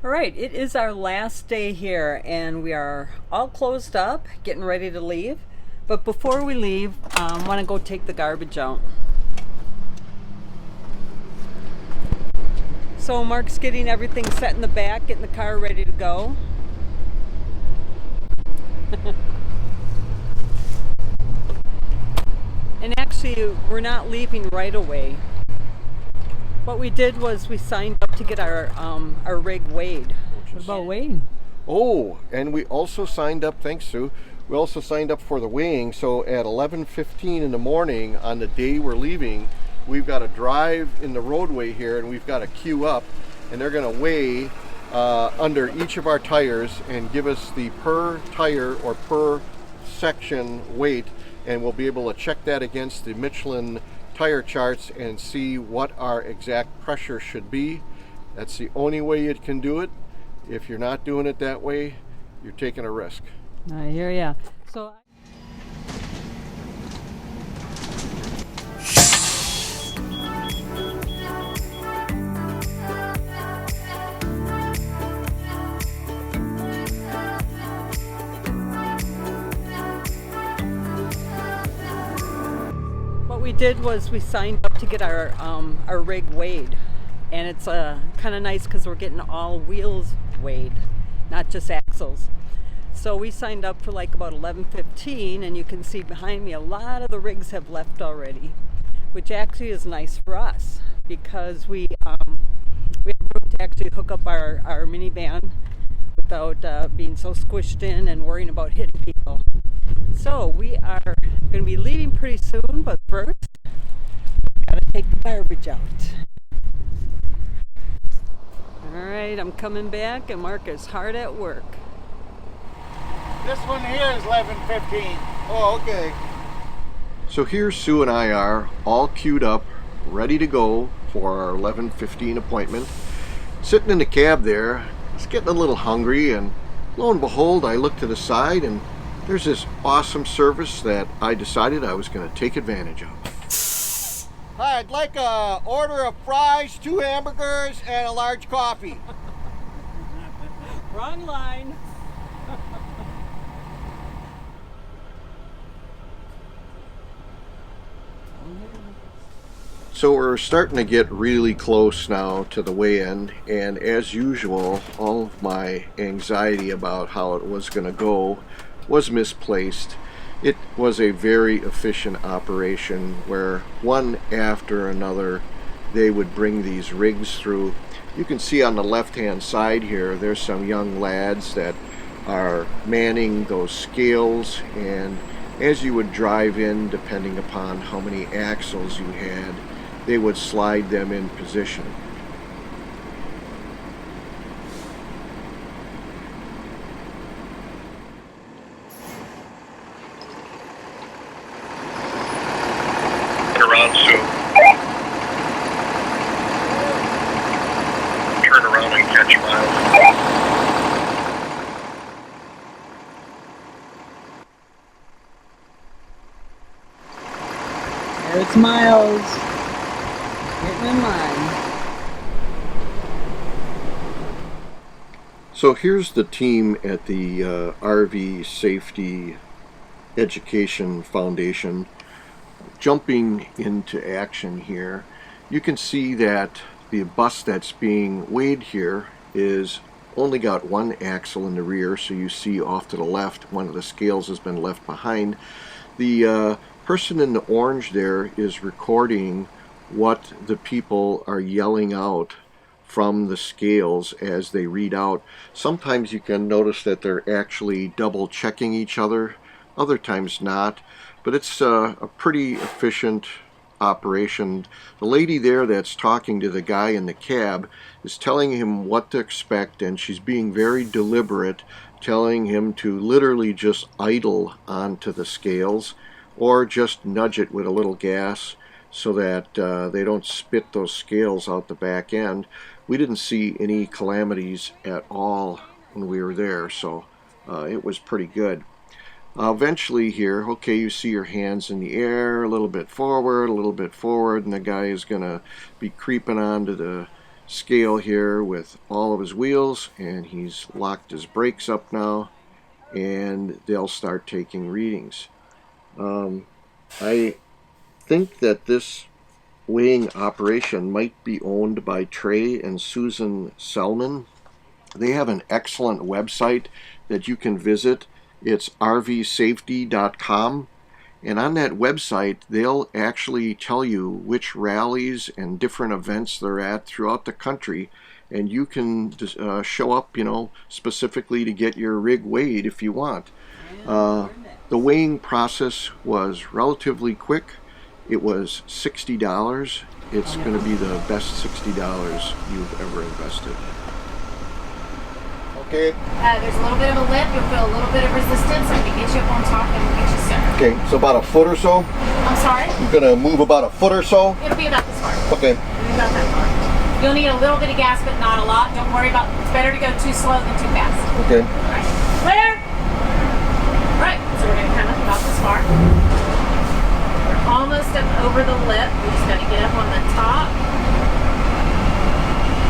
Alright, it is our last day here and we are all closed up, getting ready to leave. But before we leave, I want to go take the garbage out. So Mark's getting everything set in the back, getting the car ready to go. And actually, we're not leaving right away. What we did was we signed up to get our rig weighed. What about weighing? Oh, and we also signed up, thanks Sue, we also signed up for the weighing. So at 11:15 in the morning on the day we're leaving, we've got to drive in the roadway here and we've got to queue up, and they're going to weigh under each of our tires and give us the per tire or per section weight, and we'll be able to check that against the Michelin tire charts and see what our exact pressure should be. That's the only way you can do it. If you're not doing it that way, you're taking a risk. I hear ya. So what we did was we signed up to get our rig weighed, and it's kind of nice because we're getting all wheels weighed, not just axles. So we signed up for like about 11:15, and you can see behind me a lot of the rigs have left already, which actually is nice for us because we have room to actually hook up our minivan without being so squished in and worrying about hitting people. So we are going to be leaving pretty soon, but first, gotta take the garbage out. Alright, I'm coming back and Mark is hard at work. This one here is 11:15. Oh, okay. So here Sue and I are all queued up, ready to go for our 11:15 appointment. Sitting in the cab there, I was getting a little hungry, and lo and behold, I look to the side and there's this awesome service that I decided I was going to take advantage of. Hi, I'd like a order of fries, 2 hamburgers, and a large coffee. Wrong line. So we're starting to get really close now to the weigh-in, and as usual, all of my anxiety about how it was going to go was misplaced. It was a very efficient operation where one after another they would bring these rigs through. You can see on the left-hand side here, there's some young lads that are manning those scales, and as you would drive in, depending upon how many axles you had, they would slide them in position. Around soon. Turn around and catch Myles. There's Myles. Getting in line. So here's the team at the RV Safety Education Foundation jumping into action here. You can see that the bus that's being weighed here is only got one axle in the rear, so you see off to the left one of the scales has been left behind. The person in the orange there is recording what the people are yelling out from the scales as they read out. Sometimes you can notice that they're actually double checking each other, other times not, but it's a pretty efficient operation. The lady there that's talking to the guy in the cab is telling him what to expect, and she's being very deliberate, telling him to literally just idle onto the scales or just nudge it with a little gas so that they don't spit those scales out the back end. We didn't see any calamities at all when we were there, so it was pretty good. Eventually here, okay, you see your hands in the air, a little bit forward, and the guy is going to be creeping onto the scale here with all of his wheels, and he's locked his brakes up now, and they'll start taking readings. I think that this weighing operation might be owned by Trey and Susan Selman. They have an excellent website that you can visit. It's rvsafety.com. And on that website, they'll actually tell you which rallies and different events they're at throughout the country. And you can show up, specifically to get your rig weighed if you want. The weighing process was relatively quick. It was $60. It's going to be the best $60 you've ever invested. Okay. There's a little bit of a lip. You'll feel a little bit of resistance. I can get you up on top and we'll get you centered. Okay, so about a foot or so? I'm sorry? You're going to move about a foot or so? It'll be about this far. Okay. It'll be about that far. You'll need a little bit of gas, but not a lot. Don't worry about, it's better to go too slow than too fast. Okay. All right. Clear? Right, so we're going to come up about this far. We're almost up over the lip. We just got to get up on the top. A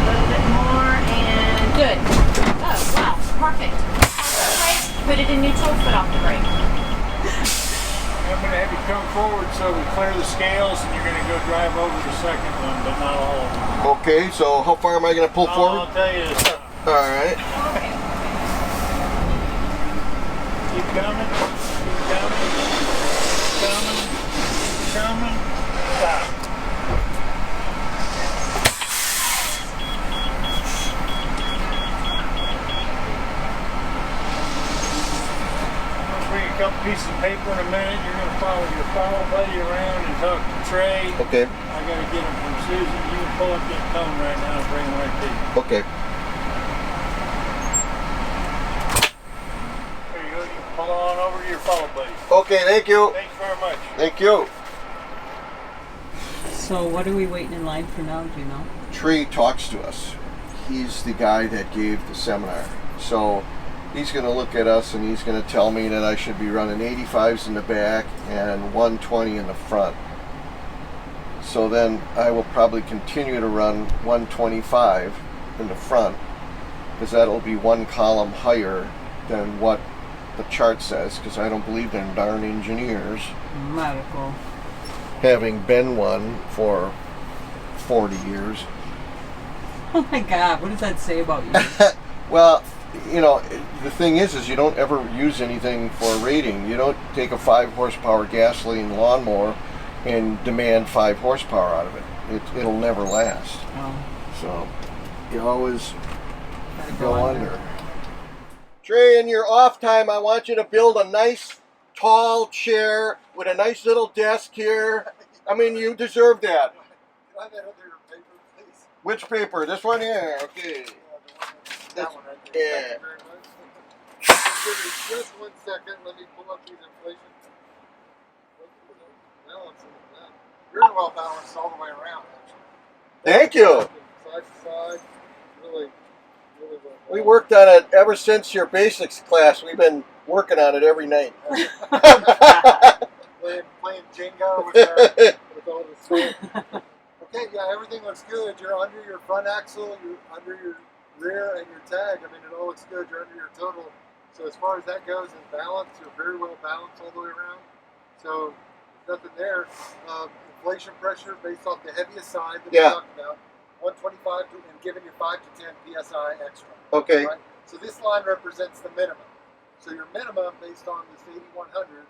little bit more, and good. Oh, wow, perfect. Put it in neutral, foot off the brake. I'm going to have you come forward so we clear the scales, and you're going to go drive over the second one, but not all of them. Okay, so how far am I going to pull forward? I'll tell you this. All right. Keep coming, keep coming, coming, coming, stop. Bring a couple pieces of paper in a minute. You're going to follow your follow buddy around and talk to Trey. Okay. I got to get them from Susan. You can pull up that cone right now and bring them right to you. Okay. There you go. You can pull on over to your follow buddy. Okay, thank you. Thanks very much. Thank you. So what are we waiting in line for now, do you know? Trey talks to us. He's the guy that gave the seminar. So he's going to look at us and he's going to tell me that I should be running 85s in the back and 120 in the front. So then I will probably continue to run 125 in the front, because that'll be one column higher than what the chart says, because I don't believe in darn engineers, Medical. having been one for 40 years. Oh my God, what does that say about you? Well, the thing is you don't ever use anything for a rating. You don't take a 5 horsepower gasoline lawnmower and demand 5 horsepower out of it. It'll never last. Oh, So you always gotta go under. under. Trey, in your off time, I want you to build a nice, tall chair with a nice little desk here. I mean, you deserve that. Can I have that other paper, please? Which paper? This one here? Okay. That one right there. Yeah. Thank you very much. Give me just 1 second. Let me pull up these inflation. Balance in that. Very well balanced all the way around, actually. Thank you. Side to side. Really, really well. We worked on it ever since your basics class. We've been working on it every night. Playing Jenga with all the stuff. Okay, yeah, everything looks good. You're under your front axle, you're under your rear and your tag. I mean, it all looks good. You're under your total. So as far as that goes in balance, you're very well balanced all the way around. So nothing there. Inflation pressure based off the heaviest side that we talked about, 125 and giving you 5 to 10 psi extra. Okay. Right? So this line represents the minimum. So your minimum based on this 8100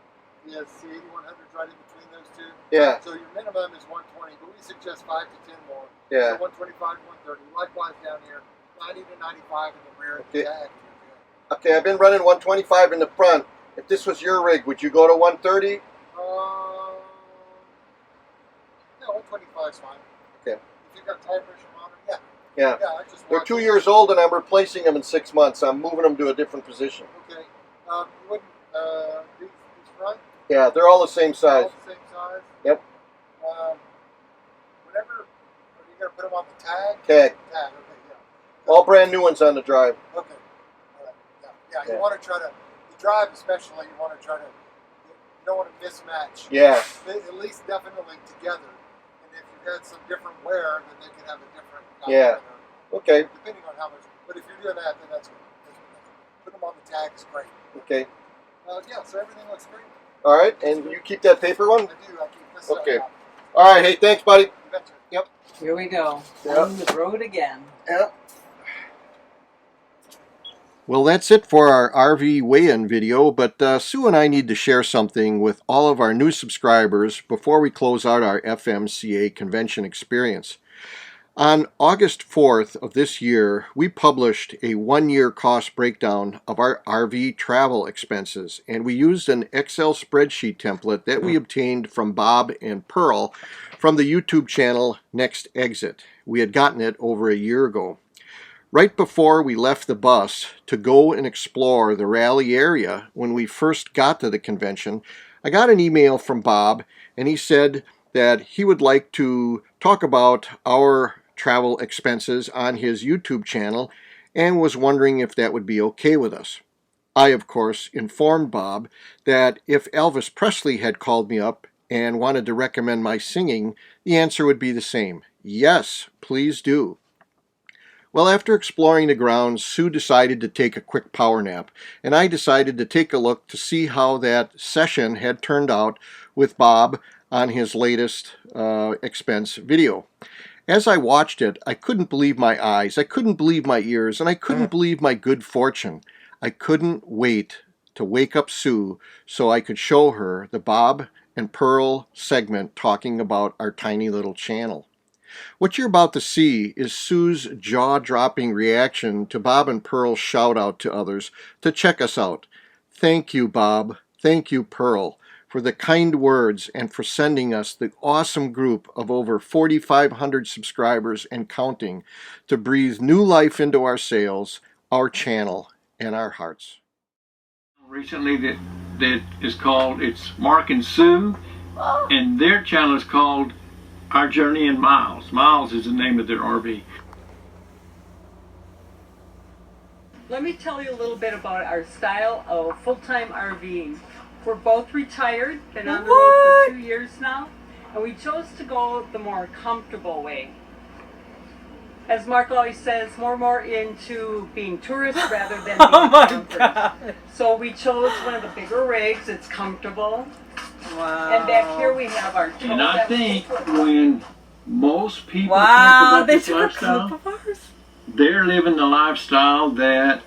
is the 8100 right in between those two. Yeah. So your minimum is 120, but we suggest 5 to 10 more. Yeah. So 125, 130. Likewise down here, 90 to 95 in the rear. Okay. Tag. Okay, I've been running 125 in the front. If this was your rig, would you go to 130? Yeah, 125 is fine. Okay. If you've got tire pressure monitor, yeah. Yeah. Yeah, I just They're watch 2 it. years old and I'm replacing them in 6 months. I'm moving them to a different position. Okay. You wouldn't, these front? Yeah, they're all the same size. All the same size? Yep. Whenever, are you going to put them on the tag? Tag. Tag, okay, yeah. All brand new ones on the drive. Okay. Yeah, Yeah. you want to try to, the drive especially, you want to try to, you don't want to mismatch. Yeah. At least definitely together. And if you've had some different wear, then they can have a different Yeah. diameter. Okay. depending on how much. But if you're doing that, then that's good. Put them on the tag is great. Okay. Yeah, so everything looks great. All right, and you keep that paper one? I do. I keep this. Okay. All right. Hey, thanks, buddy. You betcha. Yep. Here we go. Yep. On the road again. Yep. Well, that's it for our RV weigh-in video, but Sue and I need to share something with all of our new subscribers before we close out our FMCA convention experience. On August 4th of this year, we published a one-year cost breakdown of our RV travel expenses, and we used an Excel spreadsheet template that we obtained from Bob and Pearl from the YouTube channel Next Exit. We had gotten it over a year ago. Right before we left the bus to go and explore the Raleigh area when we first got to the convention, I got an email from Bob, and he said that he would like to talk about our travel expenses on his YouTube channel and was wondering if that would be okay with us. I, of course, informed Bob that if Elvis Presley had called me up and wanted to recommend my singing, the answer would be the same. Yes, please do. Well, after exploring the grounds, Sue decided to take a quick power nap, and I decided to take a look to see how that session had turned out with Bob on his latest expense video. As I watched it, I couldn't believe my eyes, I couldn't believe my ears, and I couldn't believe my good fortune. I couldn't wait to wake up Sue so I could show her the Bob and Pearl segment talking about our tiny little channel. What you're about to see is Sue's jaw-dropping reaction to Bob and Pearl's shout-out to others to check us out. Thank you, Bob. Thank you, Pearl, for the kind words and for sending us the awesome group of over 4,500 subscribers and counting to breathe new life into our sales, our channel, and our hearts. Recently that is called, it's Mark and Sue, and their channel is called Our Journey in Myles. Myles is the name of their RV. Let me tell you a little bit about our style of full-time RVing. We're both retired, been on the road for 2 years now, and we chose to go the more comfortable way. As Mark always says, more into being tourists rather than being campers. So we chose one of the bigger rigs. It's comfortable. Wow. And back here we have our tow. And I think when most people Wow, think they about this took a lifestyle, clip of ours. they're living the lifestyle that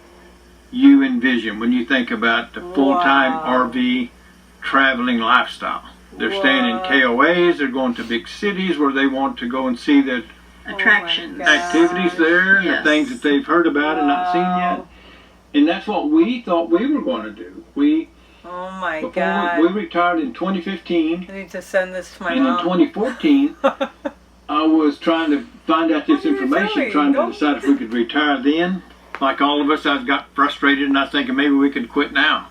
you envision when you think about the full-time Wow. RV traveling lifestyle. They're staying in KOAs, they're going to big cities where they want to go and see the Attractions. activities there, and Yes. the things that they've heard about and not seen yet. And that's what we thought we were going to do. Oh my Before God. we retired in 2015, I need to send this to my and in mom. 2014, I was trying to find out this What are you information, doing? trying to Don't- decide if we could retire then. Like all of us, I got frustrated, and I was thinking maybe we could quit now.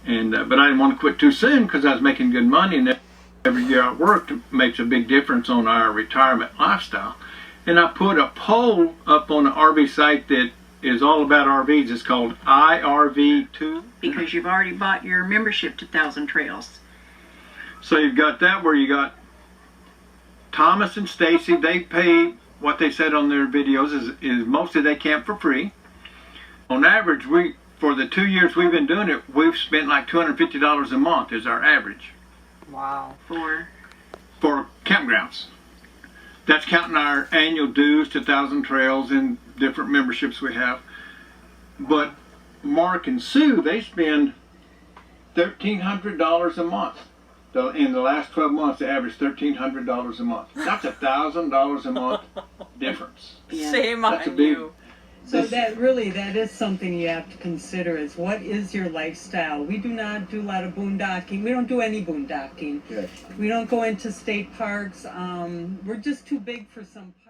And but I didn't want to quit too soon because I was making good money, and every year I worked makes a big difference on our retirement lifestyle. And I put a poll up on an RV site that is all about RVs. It's called IRV2. Because you've already bought your membership to Thousand Trails. So you've got that where you got Thomas and Stacy. They pay what they said on their videos is mostly they camp for free. On average, for the 2 years we've been doing it, we've spent like $250 a month is our average Wow. for campgrounds. That's counting our annual dues to Thousand Trails and different memberships we have. But Mark and Sue, they spend $1,300 a month. In the last 12 months, they averaged $1,300 a month. That's $1,000 a month difference. Shame That's a on big. you. So that is something you have to consider is what is your lifestyle? We do not do a lot of boondocking. We don't do any boondocking. Yes. We don't go into state parks. We're just too big for some parks.